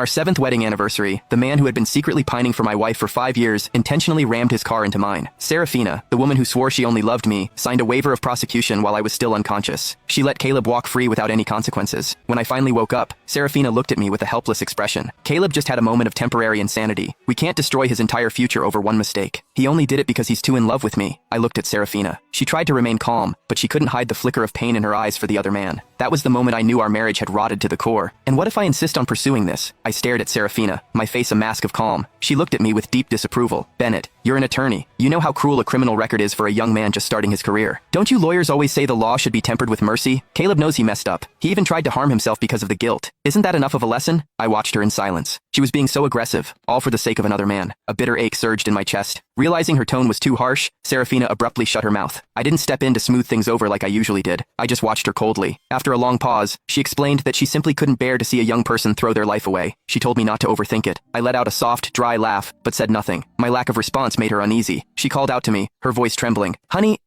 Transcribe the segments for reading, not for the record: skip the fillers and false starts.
Our 7th wedding anniversary, the man who had been secretly pining for my wife for 5 years intentionally rammed his car into mine. Serafina, the woman who swore she only loved me, signed a waiver of prosecution while I was still unconscious. She let Caleb walk free without any consequences. When I finally woke up, Serafina looked at me with a helpless expression. Caleb just had a moment of temporary insanity. We can't destroy his entire future over one mistake. He only did it because he's too in love with me. I looked at Serafina. She tried to remain calm, but she couldn't hide the flicker of pain in her eyes for the other man. That was the moment I knew our marriage had rotted to the core. And what if I insist on pursuing this? I stared at Serafina, my face a mask of calm. She looked at me with deep disapproval. Bennett, you're an attorney. You know how cruel a criminal record is for a young man just starting his career. Don't you lawyers always say the law should be tempered with mercy? Caleb knows he messed up. He even tried to harm himself because of the guilt. Isn't that enough of a lesson? I watched her in silence. She was being so aggressive, all for the sake of another man. A bitter ache surged in my chest. Realizing her tone was too harsh, Serafina abruptly shut her mouth. I didn't step in to smooth things over like I usually did. I just watched her coldly. After a long pause, she explained that she simply couldn't bear to see a young person throw their life away. She told me not to overthink it. I let out a soft, dry laugh, but said nothing. My lack of response made her uneasy. She called out to me, her voice trembling. Honey,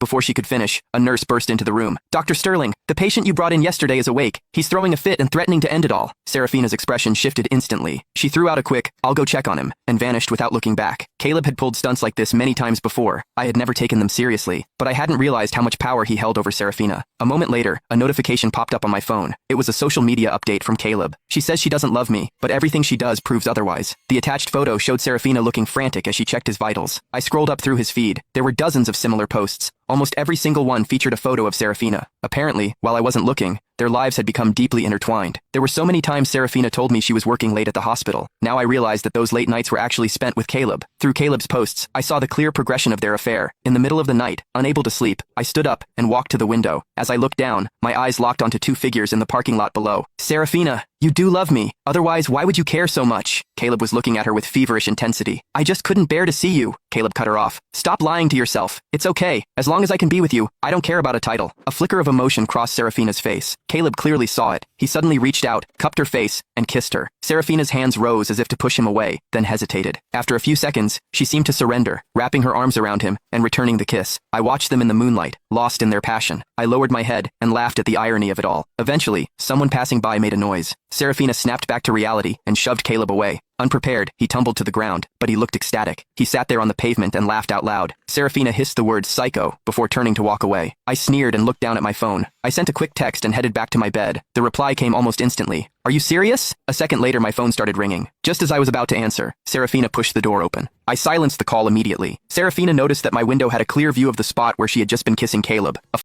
Before she could finish, a nurse burst into the room. Dr. Sterling, the patient you brought in yesterday is awake. He's throwing a fit and threatening to end it all. Serafina's expression shifted instantly. She threw out a quick, I'll go check on him, and vanished without looking back. Caleb had pulled stunts like this many times before. I had never taken them seriously, but I hadn't realized how much power he held over Serafina. A moment later, a notification popped up on my phone. It was a social media update from Caleb. She says she doesn't love me, but everything she does proves otherwise. The attached photo showed Serafina looking frantic as she checked his vitals. I scrolled up through his feed. There were dozens of similar posts. Almost every single one featured a photo of Serafina. Apparently, while I wasn't looking, their lives had become deeply intertwined. There were so many times Serafina told me she was working late at the hospital. Now I realized that those late nights were actually spent with Caleb. Through Caleb's posts, I saw the clear progression of their affair. In the middle of the night, unable to sleep, I stood up and walked to the window. As I looked down, my eyes locked onto two figures in the parking lot below. Serafina, you do love me. Otherwise, why would you care so much? Caleb was looking at her with feverish intensity. I just couldn't bear to see you. Caleb cut her off. Stop lying to yourself. It's okay. As long as I can be with you, I don't care about a title. A flicker of emotion crossed Serafina's face. Caleb clearly saw it. He suddenly reached out, cupped her face, and kissed her. Serafina's hands rose as if to push him away, then hesitated. After a few seconds, she seemed to surrender, wrapping her arms around him and returning the kiss. I watched them in the moonlight, lost in their passion. I lowered my head and laughed at the irony of it all. Eventually, someone passing by made a noise. Serafina snapped back to reality and shoved Caleb away. Unprepared, he tumbled to the ground, but he looked ecstatic. He sat there on the pavement and laughed out loud. Serafina hissed the word psycho before turning to walk away. I sneered and looked down at my phone. I sent a quick text and headed back to my bed. The reply came almost instantly. Are you serious? A second later, my phone started ringing. Just as I was about to answer, Serafina pushed the door open. I silenced the call immediately. Serafina noticed that my window had a clear view of the spot where she had just been kissing Caleb. A